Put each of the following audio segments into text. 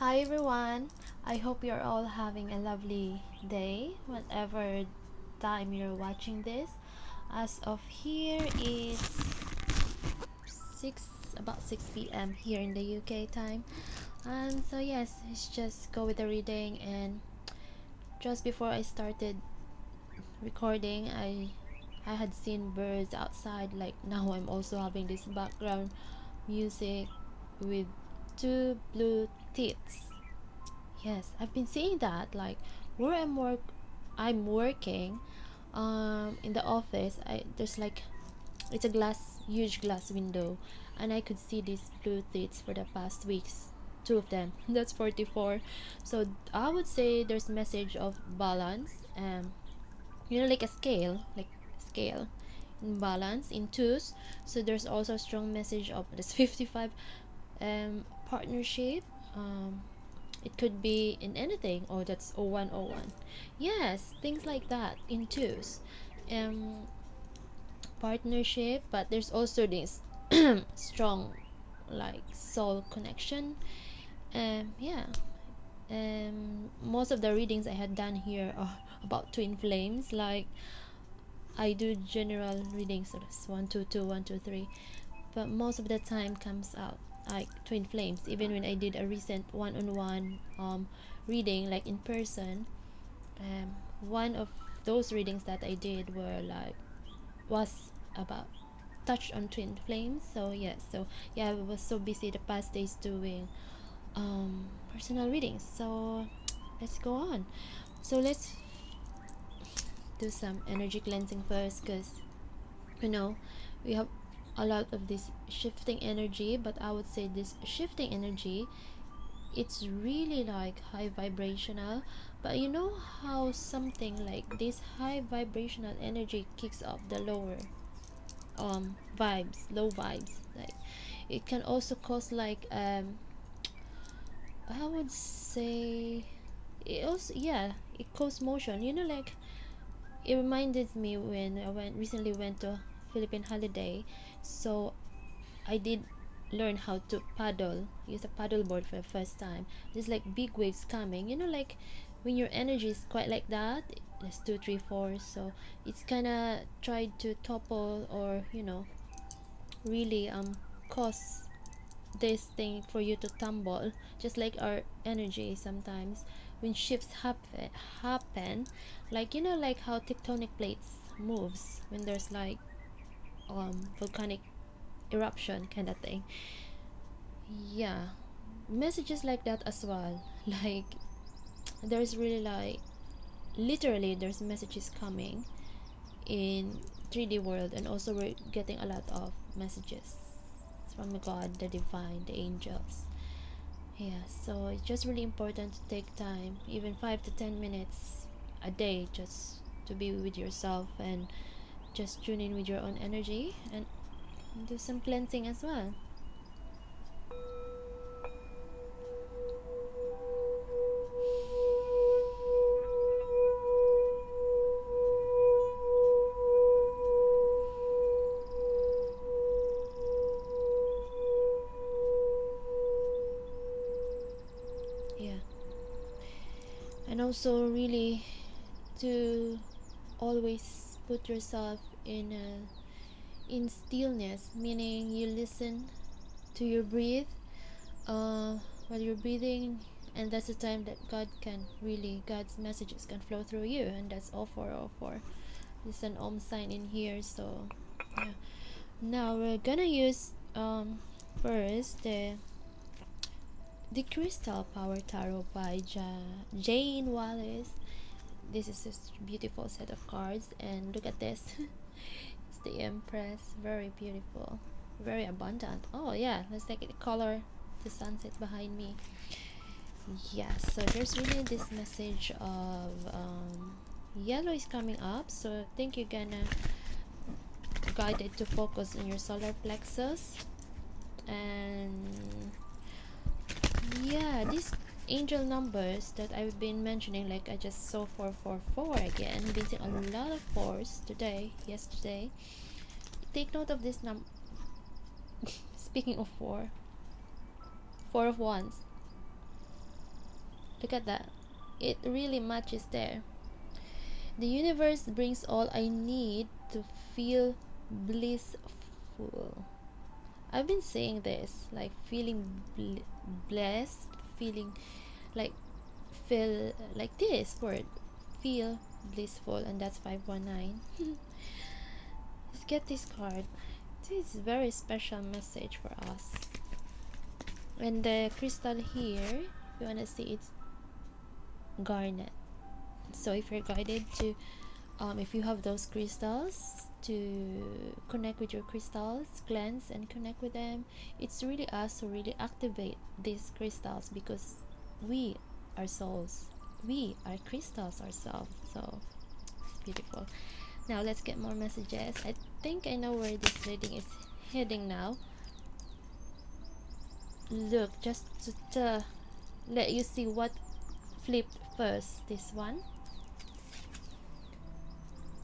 Hi everyone. I hope you're all having a lovely day whenever time you're watching this. As of here it's 6 about 6 p.m. here in the UK time. And so yes, let's just go with the reading. And just before I started recording, I had seen birds outside. Like now I'm also having this background music with two blue tits. Yes, I've been seeing that. Like where I'm working, in the office. There's like it's a huge glass window, and I could see these blue threads for the past weeks. Two of them. That's 44. So I would say there's message of balance. Like a scale in balance in twos. So there's also a strong message of this 55 partnership. It could be in anything. Oh, that's 0101. Yes, things like that in twos. Um, Partnership, but there's also this strong, like, soul connection. Yeah. Most of the readings I had done here are about twin flames. Like, I do general readings, so that's 122, 123, but most of the time comes out like twin flames. Even when I did a recent one-on-one reading, like in person, one of those readings that I did was about touched on twin flames. So yes, so yeah, I was so busy the past days doing personal readings. So let's go on. So let's do some energy cleansing first, because you know we have a lot of this shifting energy. But I would say this shifting energy, it's really like high vibrational. But you know how something like this high vibrational energy kicks off the low vibes. Like it can also cause like I would say it also, yeah, it causes motion. Like it reminded me when I went to Philippine holiday. So I did learn how to use a paddle board for the first time. There's like big waves coming. Like when your energy is quite like that, there's two, three, four. So it's kind of tried to topple, or really cause this thing for you to tumble, just like our energy sometimes when shifts happen, like like how tectonic plates moves when there's like volcanic eruption kind of thing. Yeah, messages like that as well. Like there's really like literally there's messages coming in 3D world, and also we're getting a lot of messages from God, the divine, the angels. Yeah, so it's just really important to take time, even 5 to 10 minutes a day, just to be with yourself and just tune in with your own energy and do some cleansing as well. Yeah, and also really to always put yourself in stillness, meaning you listen to your breathe uh, while you're breathing, and that's the time that God's messages can flow through you, and that's all 404. There's an sign in here. So yeah, now we're gonna use first the Crystal Power Tarot by Jane Wallace. This is just a beautiful set of cards, and look at this. It's the Empress, very beautiful, very abundant. Oh yeah, let's take the color, the sunset behind me. Yeah, so there's really this message of yellow is coming up. So I think you're gonna guided to focus on your solar plexus. And yeah, these angel numbers that I've been mentioning, like I just saw 444 again. Been seeing a lot of fours today, yesterday. Take note of this number. Speaking of four of wands. Look at that. It really matches there. The universe brings all I need to feel blissful. I've been saying this, like feeling blessed, feeling like feel like this word, feel blissful, and that's 519. Let's get this card. This is a very special message for us. And the crystal here, if you want to see, it's garnet. So if you're guided to if you have those crystals, to connect with your crystals, cleanse and connect with them, it's really us who really activate these crystals, because we are souls, we are crystals ourselves. So it's beautiful. Now let's get more messages. I think I know where this reading is heading now. Look, just to let you see what flipped first. This one,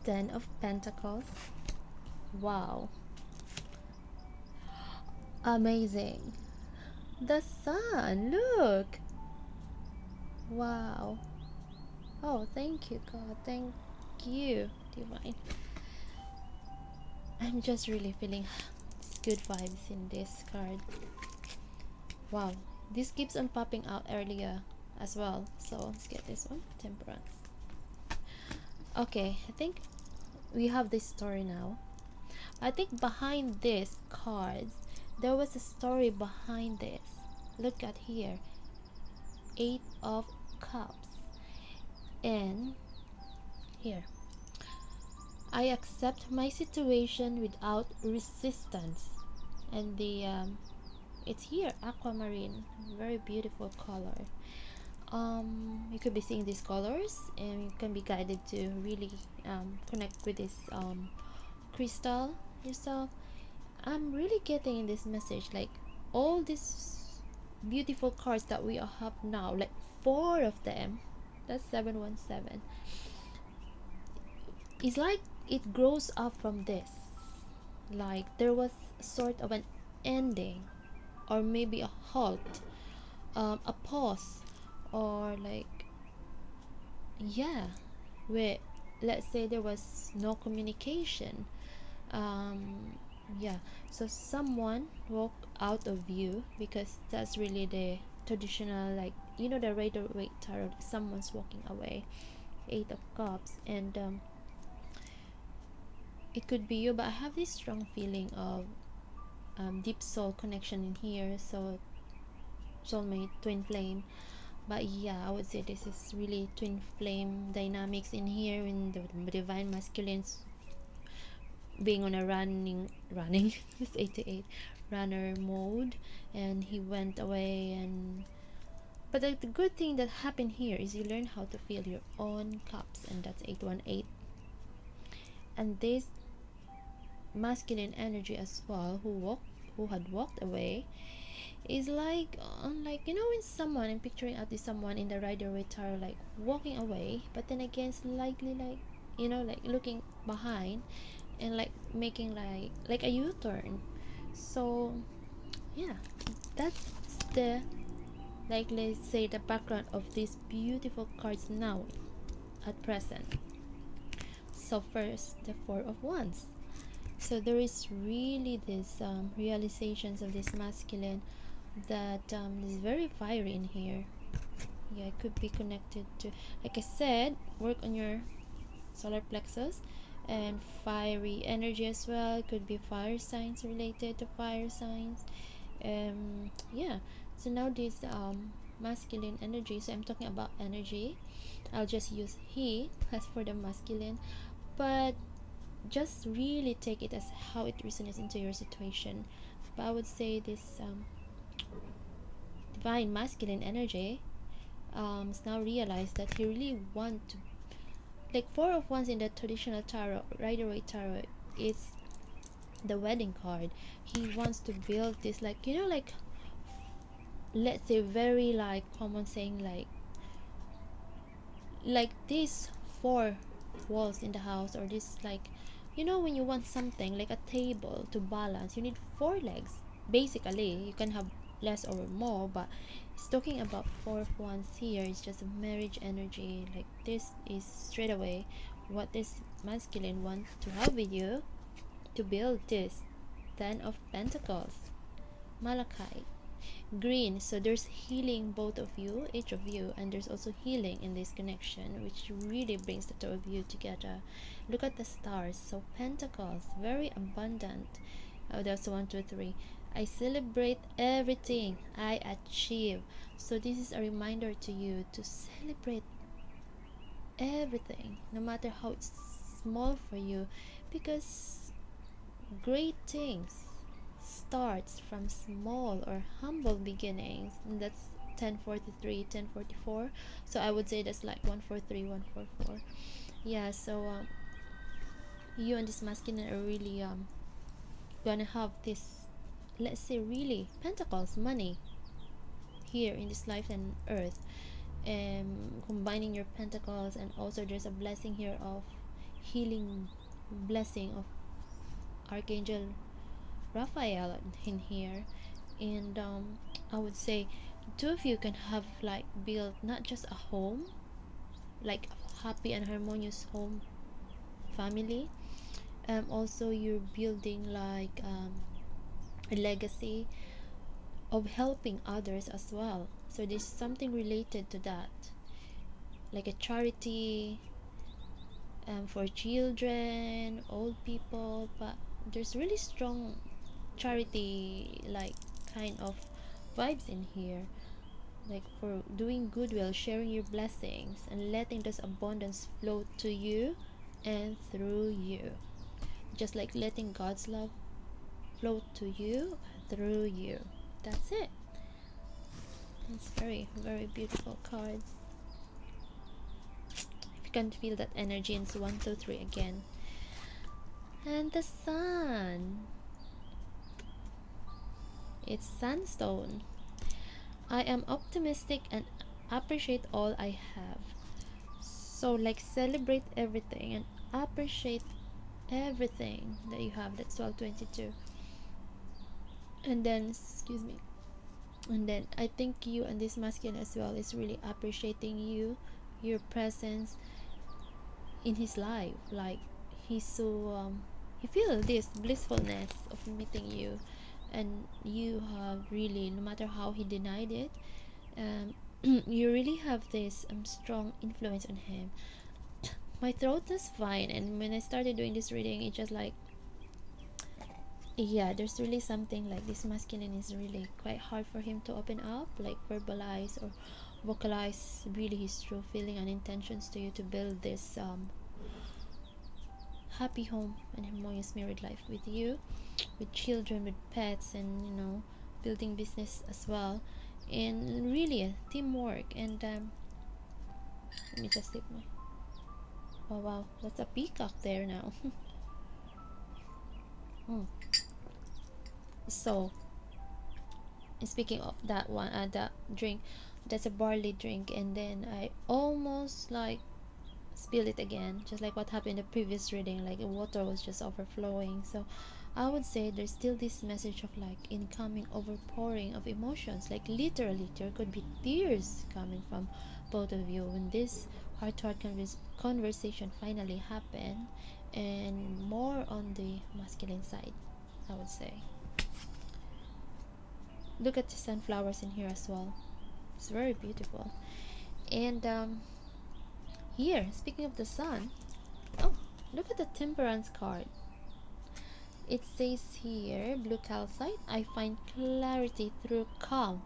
Ten of Pentacles. Wow, amazing. The sun, look. Wow. Oh, thank you, God. Thank you, Divine. I'm just really feeling good vibes in this card. Wow, this keeps on popping out earlier as well. So let's get this one, Temperance. Okay, I think we have this story now. I think behind this cards, there was a story behind this. Look at here, 8 of Cups, and here, I accept my situation without resistance. And the it's here, aquamarine, very beautiful color. You could be seeing these colors, and you can be guided to really connect with this crystal yourself. I'm really getting in this message, like all these beautiful cards that we have now, like 4 of them, that's 717. It's like it grows up from this, like there was sort of an ending, or maybe a halt, a pause, or like, yeah, where, let's say, there was no communication. Yeah, so someone walked out of view, because that's really the traditional, like, you know, the Rider-Waite tarot, someone's walking away, 8 of Cups. And it could be you, but I have this strong feeling of deep soul connection in here. So soulmate, twin flame. But yeah, I would say this is really twin flame dynamics in here, in the divine masculines being on a running this 88 runner mode, and he went away. And but the good thing that happened here is you learn how to feel your own cups, and that's 818. And this masculine energy as well, who had walked away, is like, you know, when someone, I'm picturing out this someone in the Rider-Waite tarot, like walking away, but then again slightly, like, you know, like looking behind, and like making like a U-turn. So yeah, that's the, like, let's say, the background of these beautiful cards now at present. So first, the 4 of Wands. So there is really this realizations of this masculine that is very fiery in here. Yeah, it could be connected to, like I said, work on your solar plexus, and fiery energy as well. It could be fire signs, related to fire signs. Yeah, so now this masculine energy, so I'm talking about energy, I'll just use he as for the masculine, but just really take it as how it resonates into your situation. But I would say this divine masculine energy has now realized that he really want to, like, 4 of Wands in the traditional tarot, Rider-Waite tarot, is the wedding card. He wants to build this, like, you know, like, let's say, very like common saying, like these 4 walls in the house, or this, like, you know, when you want something like a table to balance, you need 4 legs. Basically, you can have less or more, but it's talking about 4 of Wands here. It's just a marriage energy. Like this is straight away what this masculine wants to have with you, to build this. 10 of Pentacles, Malachite, green. So there's healing, both of you, each of you, and there's also healing in this connection, which really brings the two of you together. Look at the stars. So Pentacles, very abundant. Oh, that's 1, 2, 3. I celebrate everything I achieve. So this is a reminder to you to celebrate everything, no matter how it's small for you, because great things starts from small or humble beginnings. And that's 1043, 1044. So I would say that's like 143, 144. Yeah, so you and this masculine are really gonna have this, let's say, really pentacles, money here in this life and earth, combining your pentacles. And also there's a blessing here of healing, blessing of Archangel Raphael in here. And I would say two of you can have like built not just a home, like a happy and harmonious home family. Also you're building like a legacy of helping others as well. So there's something related to that, like a charity, for children, old people. But there's really strong charity like kind of vibes in here, like for doing goodwill, sharing your blessings, and letting this abundance flow to you and through you, just like letting God's love flow to you through you. That's it. It's very, very beautiful cards. If you can feel that energy, it's 1, 2, 3 again. And the sun, it's Sunstone. I am optimistic and appreciate all I have. So like celebrate everything and appreciate everything that you have. That's 1222. And then, excuse me, and then I think you and this masculine as well is really appreciating you, your presence in his life. Like he's so he feel this blissfulness of meeting you, and you have really, no matter how he denied it, um you really have this strong influence on him. My throat is fine, and when I started doing this reading, it just like, yeah, there's really something like this masculine is really quite hard for him to open up, like verbalize or vocalize really his true feeling and intentions to you, to build this happy home and harmonious married life with you, with children, with pets, and building business as well, and really teamwork. And let me just sleep my, oh wow, that's a peacock there now. mm. So speaking of that one, that drink, that's a barley drink, and then I almost like spill it again, just like what happened in the previous reading, like the water was just overflowing. So I would say there's still this message of like incoming overpouring of emotions, like literally there could be tears coming from both of you when this heart-to-heart conversation finally happened, and more on the masculine side, I would say. Look at the sunflowers in here as well. It's very beautiful. And here, speaking of the sun, oh, look at the temperance card. It says here, blue calcite, I find clarity through calm.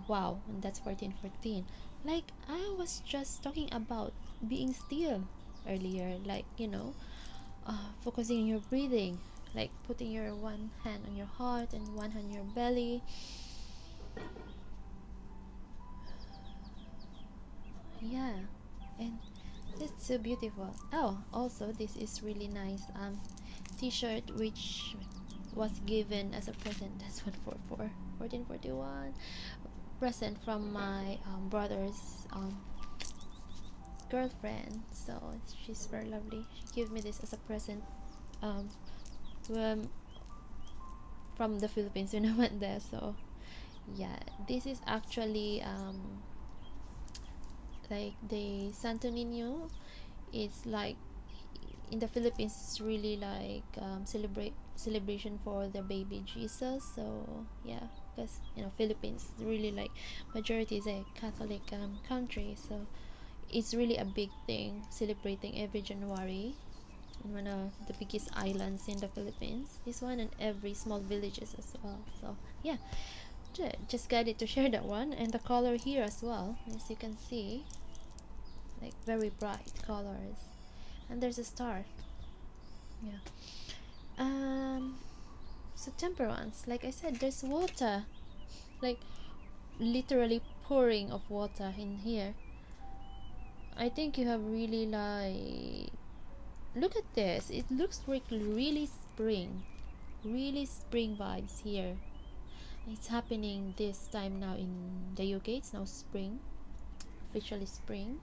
Wow, and that's 1414. Like I was just talking about being still earlier, like focusing on your breathing, like putting your one hand on your heart and one hand on your belly. Yeah, and it's so beautiful. Oh, also this is really nice t-shirt, which was given as a present. That's 144, 1441, present from my brother's girlfriend. So she's very lovely. She gave me this as a present um, when, from the Philippines when I went there. So Yeah, this is actually like the Santo Nino. It's like in the Philippines, it's really like celebration for the baby Jesus. So yeah, because Philippines really like majority is a Catholic country, so it's really a big thing celebrating every January in one of the biggest islands in the Philippines. This one and every small villages as well. So yeah, just got it to share that one, and the color here as well, as you can see, like very bright colors, and there's a star. Yeah. Um, so temperance, like I said, there's water, like literally pouring of water in here. I think you have really like, look at this. It looks like really spring vibes here. It's happening this time now in the UK. It's now spring, officially spring,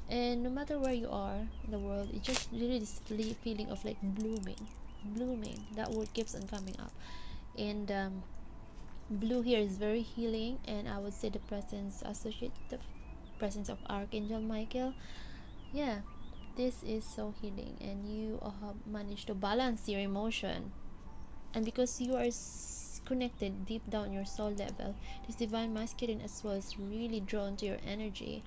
and no matter where you are in the world, it just really this feeling of like blooming. That word keeps on coming up, and blue here is very healing, and I would say the presence associate the presence of Archangel Michael. Yeah, this is so healing, and you have managed to balance your emotion, and because you are connected deep down your soul level, this divine masculine as well is really drawn to your energy,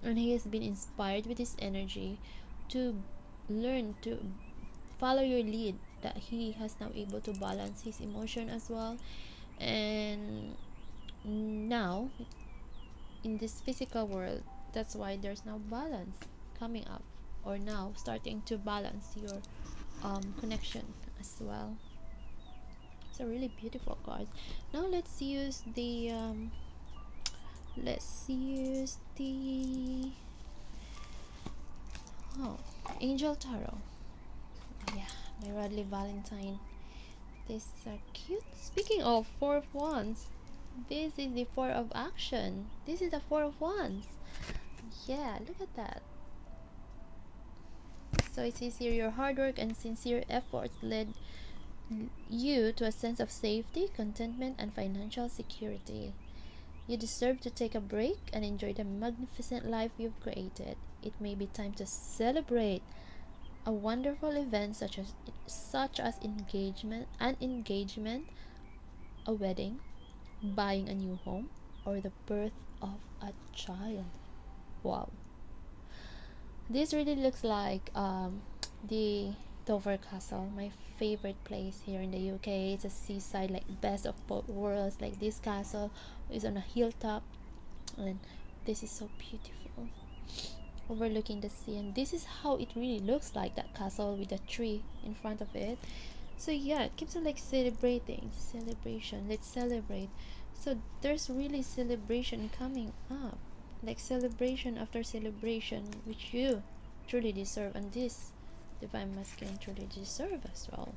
and he has been inspired with this energy to learn to follow your lead, that he has now able to balance his emotion as well. And now in this physical world, that's why there's now balance coming up, or now starting to balance your connection as well. It's a really beautiful card. Now let's use the oh, Angel Tarot. Yeah, by Radley Valentine. These are cute. Speaking of Four of Wands, this is the Four of Action. This is the Four of Wands. Yeah, look at that. So it says here, your hard work and sincere efforts led you to a sense of safety, contentment, and financial security. You deserve to take a break and enjoy the magnificent life you've created. It may be time to celebrate a wonderful event such as engagement, a wedding, buying a new home, or the birth of a child. Wow. This really looks like the Dover Castle, my favorite place here in the UK. It's a seaside, like best of both worlds. Like this castle is on a hilltop, and this is so beautiful, overlooking the sea. And this is how it really looks like, that castle with a tree in front of it. So yeah, it keeps on like celebration. Let's celebrate. So there's really celebration coming up, like celebration after celebration, which you truly deserve, and this divine masculine truly deserve as well.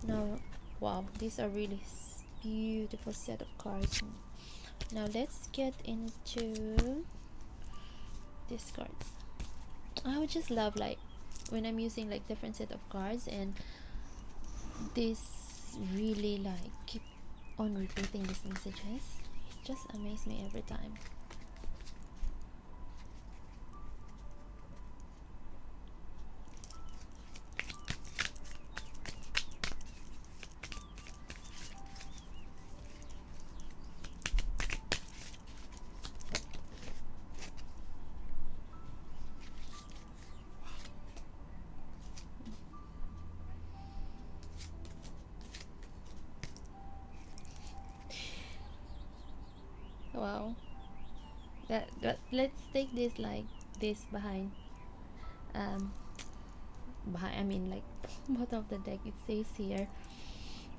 Now, wow, these are really beautiful set of cards. Now let's get into these cards. I would just love like when I'm using like different set of cards, and this really like keep on repeating these messages. It just amazes me every time. Wow. That let's take this like this um behind, I mean like bottom of the deck. It says here,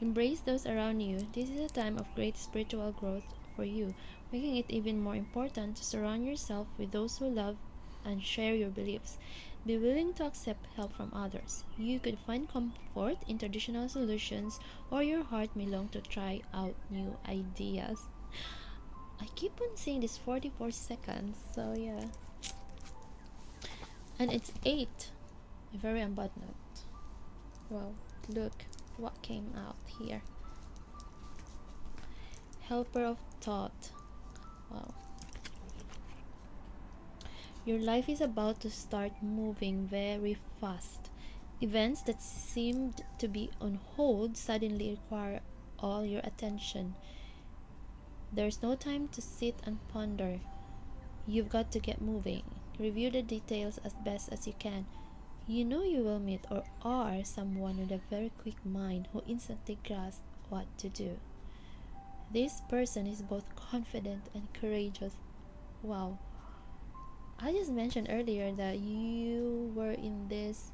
embrace those around you. This is a time of great spiritual growth for you, making it even more important to surround yourself with those who love and share your beliefs. Be willing to accept help from others. You could find comfort in traditional solutions, or your heart may long to try out new ideas. I keep on saying this 44 seconds, so yeah. And it's 8. A very unbuttoned. Well, look what came out here. Helper of thought. Wow. Your life is about to start moving very fast. Events that seemed to be on hold suddenly require all your attention. There's no time to sit and ponder. You've got to get moving. Review the details as best as you can. You know you will meet or are someone with a very quick mind who instantly grasps what to do. This person is both confident and courageous. Wow. I just mentioned earlier that you were in this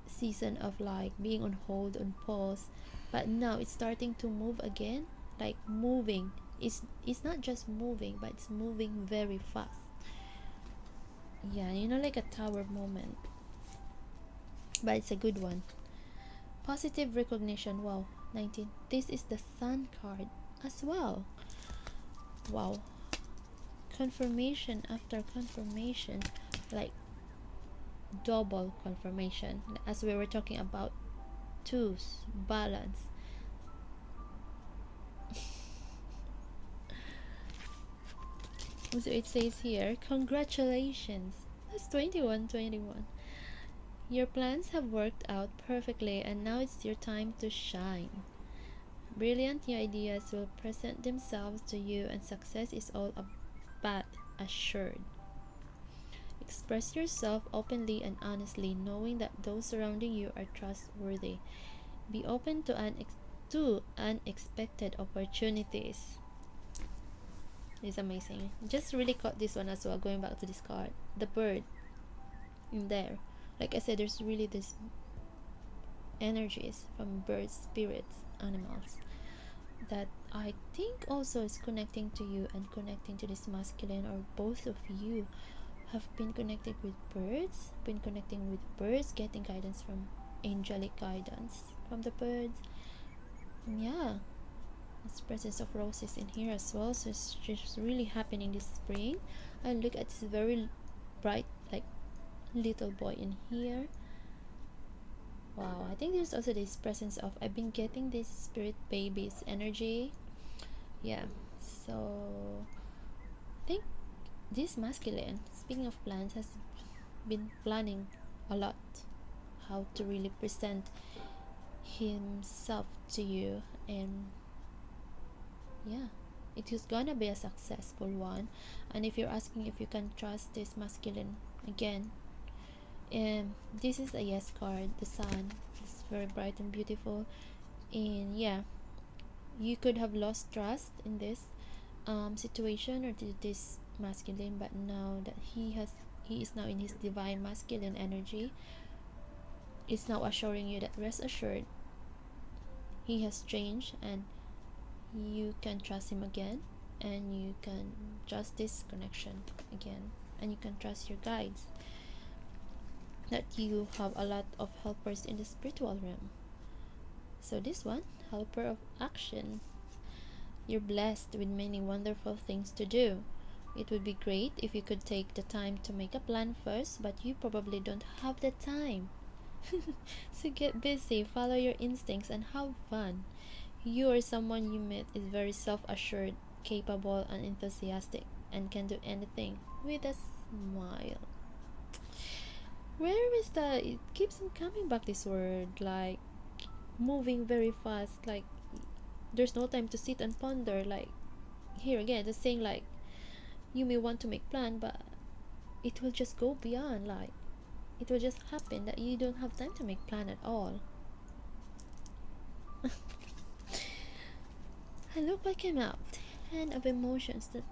season of like being on hold, on pause, but now it's starting to move again. Like moving. It's not just moving, but it's moving very fast. Yeah, like a tower moment. But it's a good one. Positive recognition. Wow. 19. This is the Sun card as well. Wow. Confirmation after confirmation, like double confirmation, as we were talking about twos, balance. So it says here, congratulations. That's 21. Your plans have worked out perfectly and now it's your time to shine. Brilliant new ideas will present themselves to you and success is all but assured. Express yourself openly and honestly, knowing that those surrounding you are trustworthy. Be open to unexpected opportunities. It's amazing. Just really caught this one as well, going back to this card. The bird in there. Like I said, there's really this energies from birds, spirits, animals that I think also is connecting to you and connecting to this masculine, or both of you have been connected with birds, getting guidance from angelic guidance from the birds. Yeah, there's presence of roses in here as well, so it's just really happening this spring. And look at this very bright, like little boy in here. Wow, I think there's also this presence of, I've been getting this spirit babies energy. Yeah, so I think this masculine, speaking of plans, has been planning a lot how to really present himself to you, and yeah, it is gonna be a successful one. And if you're asking if you can trust this masculine again, this is a yes card. The sun is very bright and beautiful, and yeah, you could have lost trust in this situation or to this masculine, but now that he is now in his divine masculine energy, it's now assuring you that rest assured he has changed and you can trust him again, and you can trust this connection again, and you can trust your guides, that you have a lot of helpers in the spiritual realm. So this one, helper of action. You're blessed with many wonderful things to do. It would be great if you could take the time to make a plan first, but you probably don't have the time. So get busy, follow your instincts, and have fun. You or someone you meet is very self assured, capable, and enthusiastic, and can do anything with a smile. Where is that? It keeps on coming back, this word, like moving very fast, like there's no time to sit and ponder. Like here again, the saying, like you may want to make plan, but it will just go beyond, like it will just happen that you don't have time to make plan at all. And look what came out. 10 of emotions, the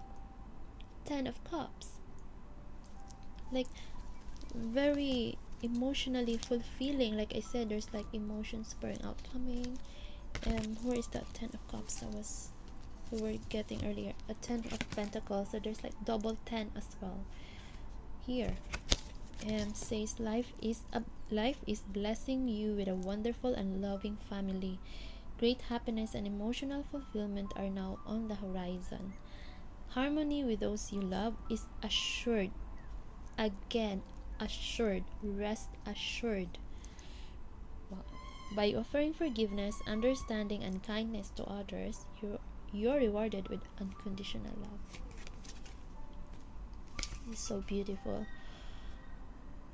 10 of cups. Like very emotionally fulfilling. Like I said, there's like emotions spurring out coming. Where is that 10 of cups we were getting earlier? A 10 of pentacles, so there's like double 10 as well here. Says life is blessing you with a wonderful and loving family. Great happiness and emotional fulfillment are now on the horizon. Harmony with those you love is assured. Again, assured. Rest assured. Wow. By offering forgiveness, understanding, and kindness to others, you're rewarded with unconditional love. It's so beautiful.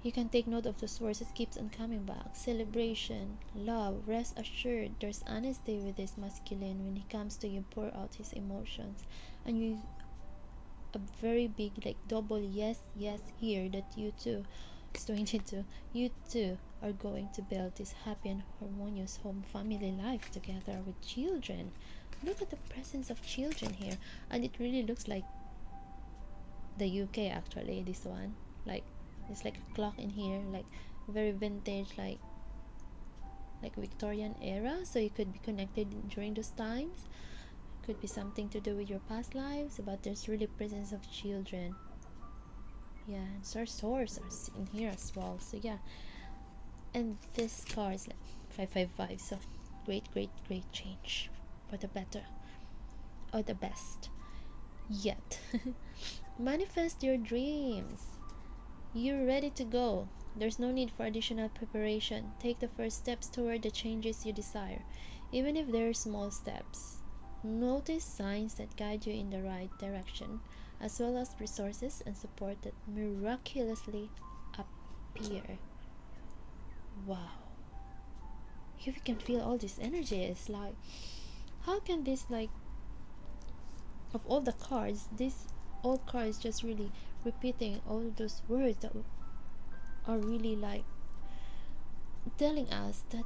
You can take note of those words. It keeps on coming back. Celebration, love, rest assured. There's honesty with this masculine. When he comes to you, pour out his emotions. And you, a very big, like double yes, yes here that you too, it's 22, you too are going to build this happy and harmonious home family life together with children. Look at the presence of children here. And it really looks like the UK actually, this one. Like, it's like a clock in here, like very vintage, like Victorian era, so you could be connected during those times. Could be something to do with your past lives, but there's really presence of children. Yeah, and source are in here as well. So yeah, and this car is like 555. So great change for the better or the best. Yet, manifest your dreams. You're ready to go. There's no need for additional preparation. Take the first steps toward the changes you desire, even if they're small steps. Notice signs that guide you in the right direction, as well as resources and support that miraculously appear. Wow. If you can feel all this energy, it's like, how can this, like, of all the cards, this all cards just really repeating all those words that are really like telling us that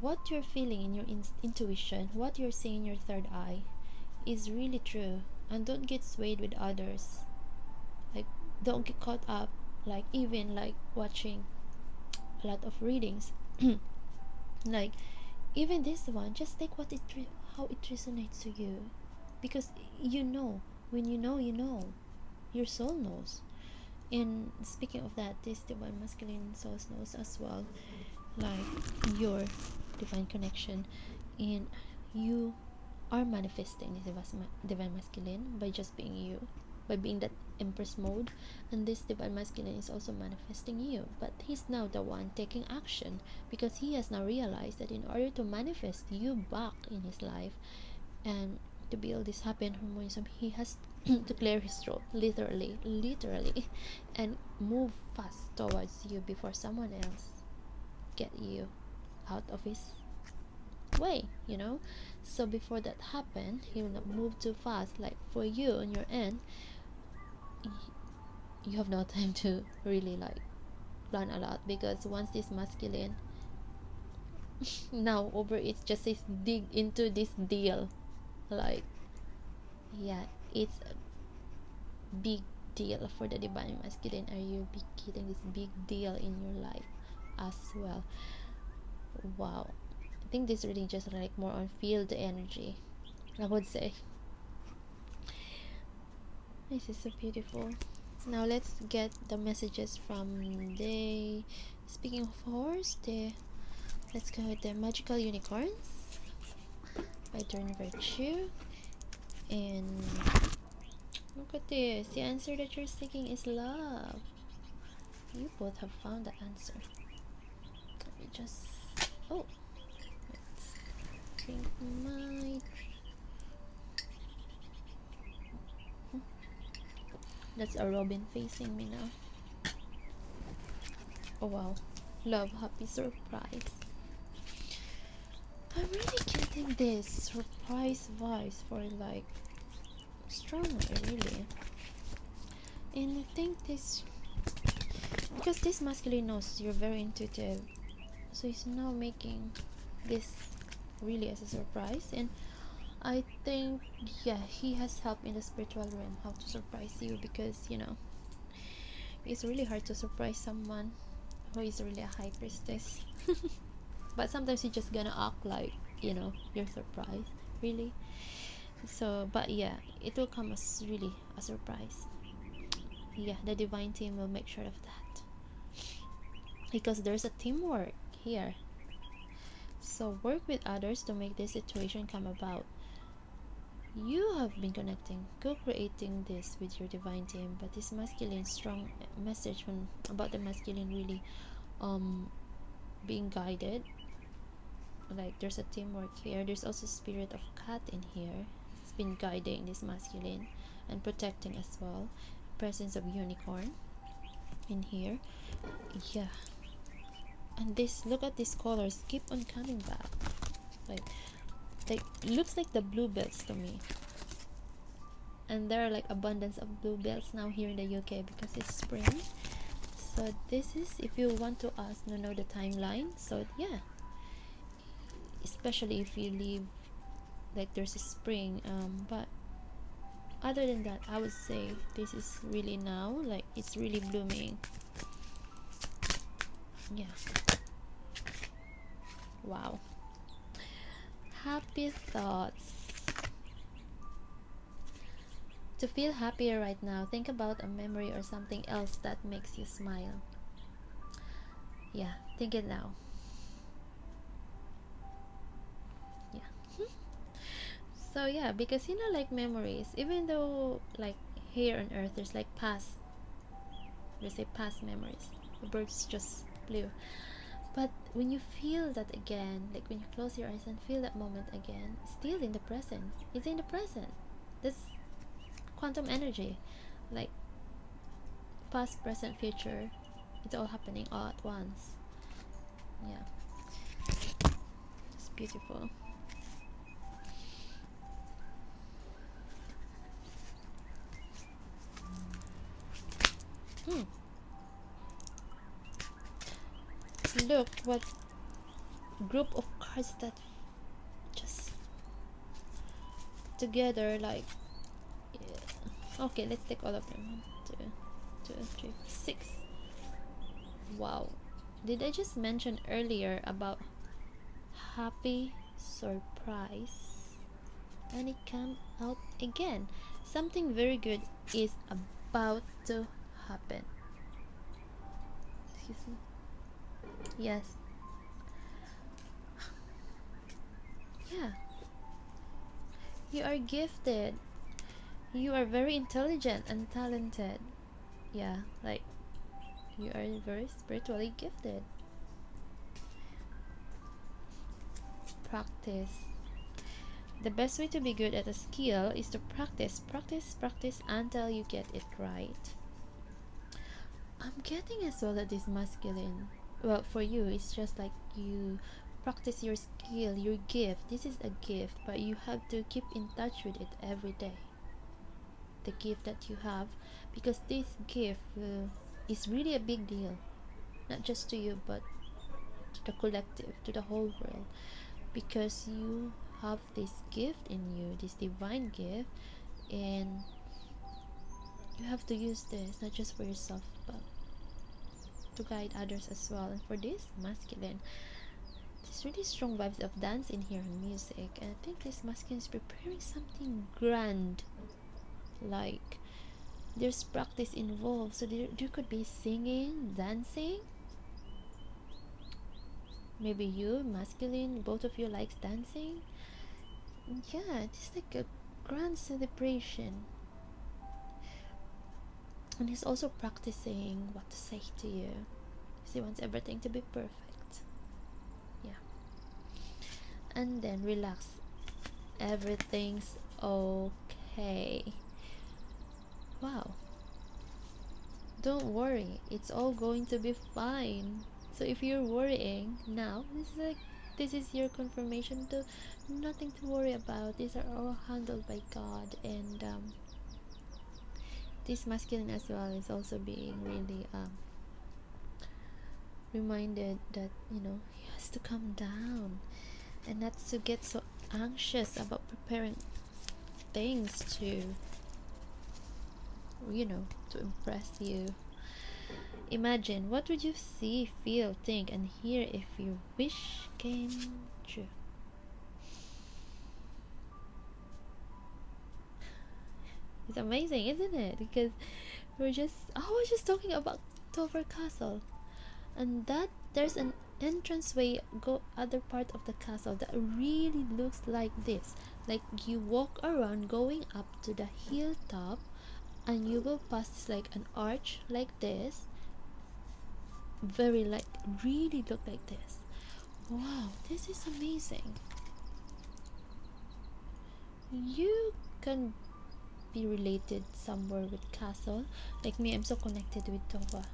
what you're feeling in your intuition, what you're seeing in your third eye, is really true. And don't get swayed with others. Like, don't get caught up, like, even like watching a lot of readings. Like, even this one, just take how it resonates to you, because you know, when you know, you know, your soul knows. And speaking of that, this divine masculine soul knows as well, like your divine connection, and you are manifesting this divine masculine by just being you, by being that empress mode. And this divine masculine is also manifesting you, but he's now the one taking action, because he has now realized that in order to manifest you back in his life and to build this happy and harmonious home, he has to clear his throat, literally, and move fast towards you before someone else get you out of his way. So before that happen, he will not move too fast. Like, for you on your end, you have no time to really like plan a lot, because once this masculine now over, it's just this dig into this deal. Like, yeah, it's a big deal for the divine masculine. Are you getting this big deal in your life as well? Wow, I think this reading just like more on field energy, I would say. This is so beautiful. Now let's get the messages from the, speaking of horse, let's go with the magical unicorns by Turn Virtue. And look at this, the answer that you're seeking is love. You both have found the answer. Let me just, oh, let's drink my, that's a robin facing me now. Oh wow, love, happy, surprise. I'm really getting this surprise vibes for like strongly, really. And I think this, because this masculine knows you're very intuitive, so he's now making this really as a surprise. And I think, yeah, he has helped in the spiritual realm how to surprise you, because it's really hard to surprise someone who is really a high priestess. But sometimes you're just gonna act like you're surprised, really. So, but yeah, it will come as really a surprise. Yeah, the divine team will make sure of that, because there's a teamwork here. So work with others to make this situation come about. You have been connecting, co-creating this with your divine team, but this masculine strong message about the masculine really being guided like there's a teamwork here. There's also spirit of cat in here. It's been guiding this masculine and protecting as well. Presence of unicorn in here. Yeah. And this, look at these colors keep on coming back. Like looks like the bluebells to me. And there are like abundance of bluebells now here in the UK because it's spring. So this is, if you want to ask, know the timeline. So yeah, especially if you live like there's a spring, but other than that, I would say this is really now, like it's really blooming. Yeah. Wow. Happy thoughts. To feel happier right now, think about a memory or something else that makes you smile. Yeah, think it now. Yeah. So yeah, because like memories, even though like here on earth there's like past, we say past memories, the birds just flew, but when you feel that again, like when you close your eyes and feel that moment again, still in the present, it's in the present. This quantum energy, like past, present, future, it's all happening all at once. Yeah, it's beautiful. Hmm. Look what group of cards that just together, like yeah. Okay, let's take all of them. 1, 2, 3, 6. Wow, did I just mention earlier about happy surprise? And it came out again. Something very good is about to happen. Excuse me. Yes. Yeah. You are gifted. You are very intelligent and talented. Yeah, like you are very spiritually gifted. Practice. The best way to be good at a skill is to practice, practice, practice until you get it right. I'm getting as well that this masculine, well, for you, it's just like you practice your skill, your gift. This is a gift, but you have to keep in touch with it every day. The gift that you have, because this gift is really a big deal, not just to you, but to the collective, to the whole world, because you have this gift in you, this divine gift, and you have to use this not just for yourself, but to guide others as well. And for this masculine, there's really strong vibes of dance in here and music, and I think this masculine is preparing something grand, like there's practice involved, so there could be singing, dancing. Maybe you masculine, both of you likes dancing. Yeah, it's like a grand celebration, and he's also practicing what to say to you because he wants everything to be perfect. Yeah. And then relax, everything's okay. Wow, don't worry, it's all going to be fine. So if you're worrying now, this is your confirmation to nothing to worry about. These are all handled by God, and this masculine as well is also being really reminded that he has to calm down and not to get so anxious about preparing things to impress you. Imagine, what would you see, feel, think, and hear if your wish came true? It's amazing, isn't it? Because I was just talking about Dover Castle, and that there's an entranceway go other part of the castle that really looks like this. Like you walk around going up to the hilltop, and you will pass this like an arch like this, very like really look like this. Wow, this is amazing. You can be related somewhere with castle. Like me, I'm so connected with Tova,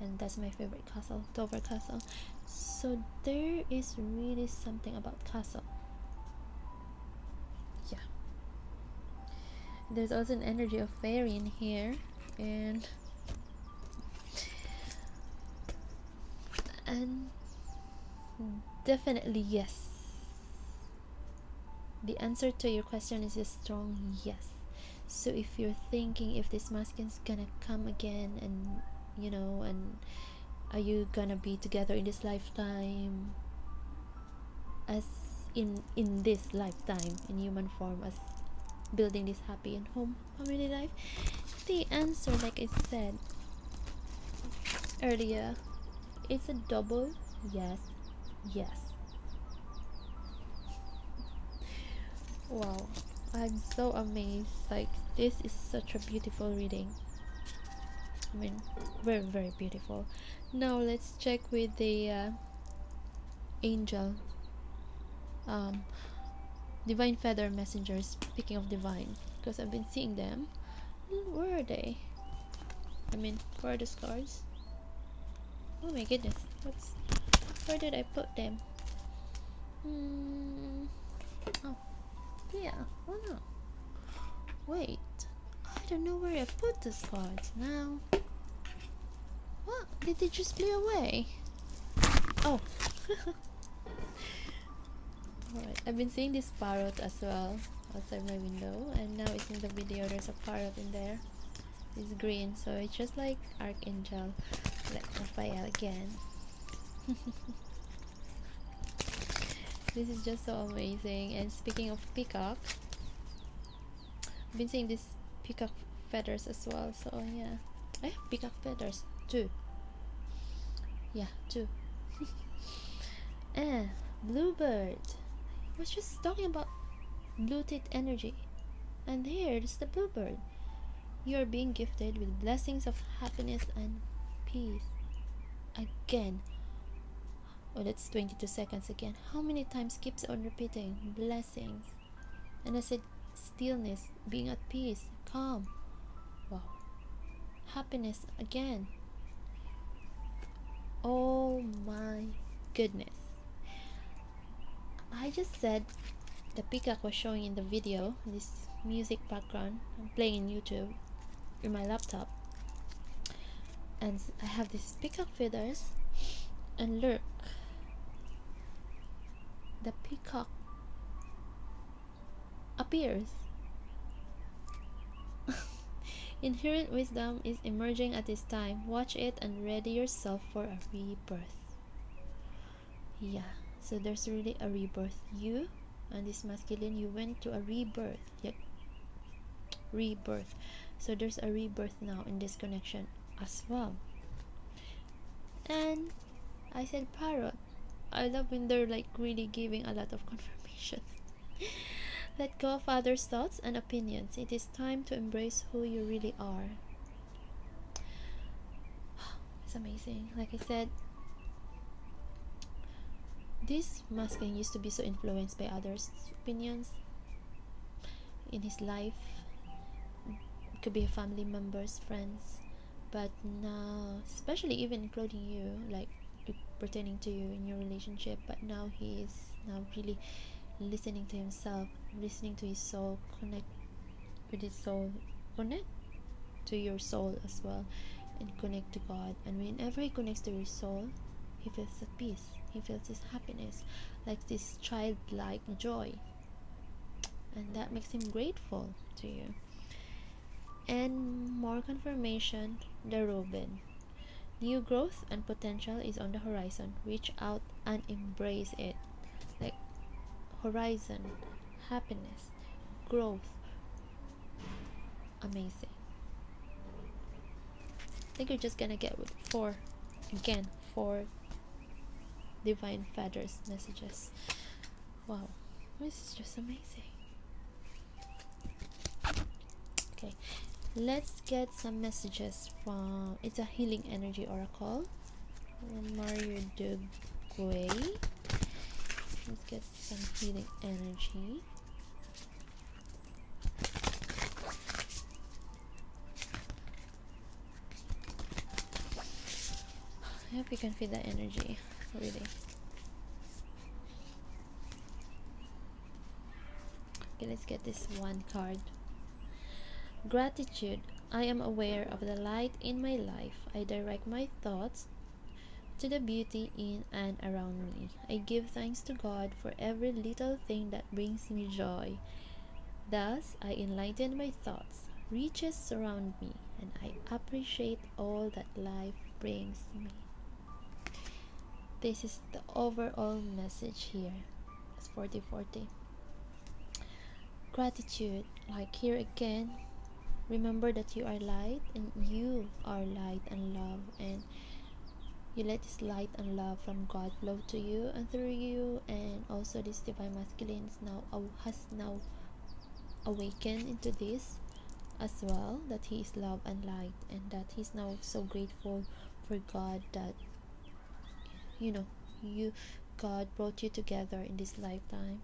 and that's my favorite castle, Dover Castle. So there is really something about castle. Yeah. There's also an energy of fairy in here, and and definitely yes. The answer to your question is a strong yes. So if you're thinking if this masculine's gonna come again, and and are you gonna be together in this lifetime, as in this lifetime in human form, as building this happy and home family life, the answer, like I said earlier, it's a double yes. Yes. Wow, I'm so amazed. Like, this is such a beautiful reading. I mean, very, very beautiful. Now, let's check with the angel, um, divine feather messengers. Speaking of divine, because I've been seeing them. Where are they? I mean, where are the scars? Oh my goodness, where did I put them? Oh, yeah, oh no. Wait, I don't know where I put the cards now. What? Did they just fly away? Oh. Alright, I've been seeing this parrot as well outside my window, and now it's in the video. There's a parrot in there. It's green, so it's just like Archangel, like Raphael again. This is just so amazing. And speaking of peacock, I've been seeing these peacock feathers as well. So yeah, I have peacock feathers too. Yeah, too. And bluebird. I was just talking about blue teeth energy, and here's the bluebird. You are being gifted with blessings of happiness and peace. Again. Oh, that's 22 seconds again. How many times keeps on repeating? Blessings. And I said stillness, being at peace, calm. Wow. Happiness again. Oh my goodness. I just said the peacock was showing in the video, this music background I'm playing in YouTube in my laptop. And I have these peacock feathers, and look, the peacock appears. Inherent wisdom is emerging at this time. Watch it and ready yourself for a rebirth. Yeah, so there's really a rebirth. You and this masculine, you went to a rebirth. Yep, rebirth. So there's a rebirth now in this connection as well. And I said parrot. I love when they're like really giving a lot of confirmations. Let go of others' thoughts and opinions. It is time to embrace who you really are. It's amazing. Like I said, this masculine used to be so influenced by others' opinions in his life. It could be family members, friends, but now, especially even including you, like pertaining to you in your relationship, but now he is now really listening to himself, listening to his soul, connect with his soul, connect to your soul as well, and connect to God. And whenever he connects to your soul, he feels at peace, he feels his happiness, like this childlike joy, and that makes him grateful to you. And more confirmation, the Reuben. New growth and potential is on the horizon. Reach out and embrace it. Like horizon, happiness, growth. Amazing. I think you're just gonna get with four again, four divine feathers messages. Wow, this is just amazing. Okay, let's get some messages from, it's a healing energy oracle, Mario Duguay. Let's get some healing energy. I hope you can feel that energy, really. Okay, let's get this one card. Gratitude. I am aware of the light in my life. I direct my thoughts to the beauty in and around me. I give thanks to God for every little thing that brings me joy. Thus, I enlighten my thoughts. Riches surround me, and I appreciate all that life brings me. This is the overall message here. It's 40-40. Gratitude. Like here again, remember that you are light and you are light and love, and you let this light and love from God flow to you and through you, and also this divine masculine has now awakened into this as well, that he is love and light, and that he's now so grateful for God that you know you God brought you together in this lifetime.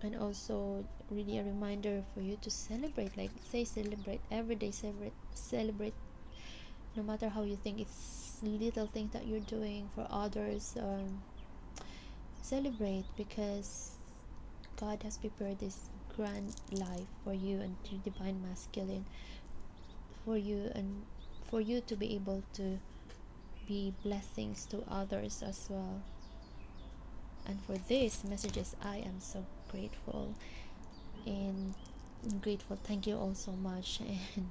And also really a reminder for you to celebrate, like say celebrate every day, celebrate no matter how you think it's little things that you're doing for others. Celebrate, because God has prepared this grand life for you and your divine masculine, for you, and for you to be able to be blessings to others as well. And for these messages, I am so grateful and grateful. Thank you all so much. And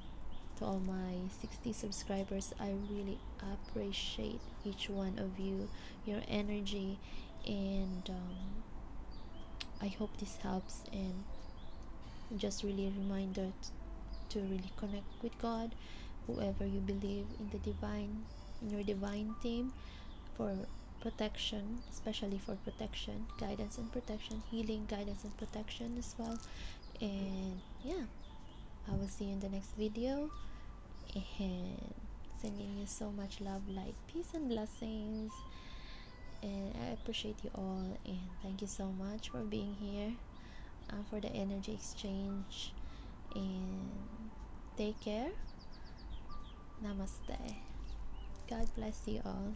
to all my 60 subscribers, I really appreciate each one of you, your energy, and I hope this helps, and just really a reminder to really connect with God, whoever you believe in the divine, in your divine team, for protection, especially for protection, guidance and protection, healing, guidance and protection as well. And yeah, I will see you in the next video, and sending you so much love, light, peace and blessings. And I appreciate you all, and thank you so much for being here, for the energy exchange, and take care. Namaste. God bless you all.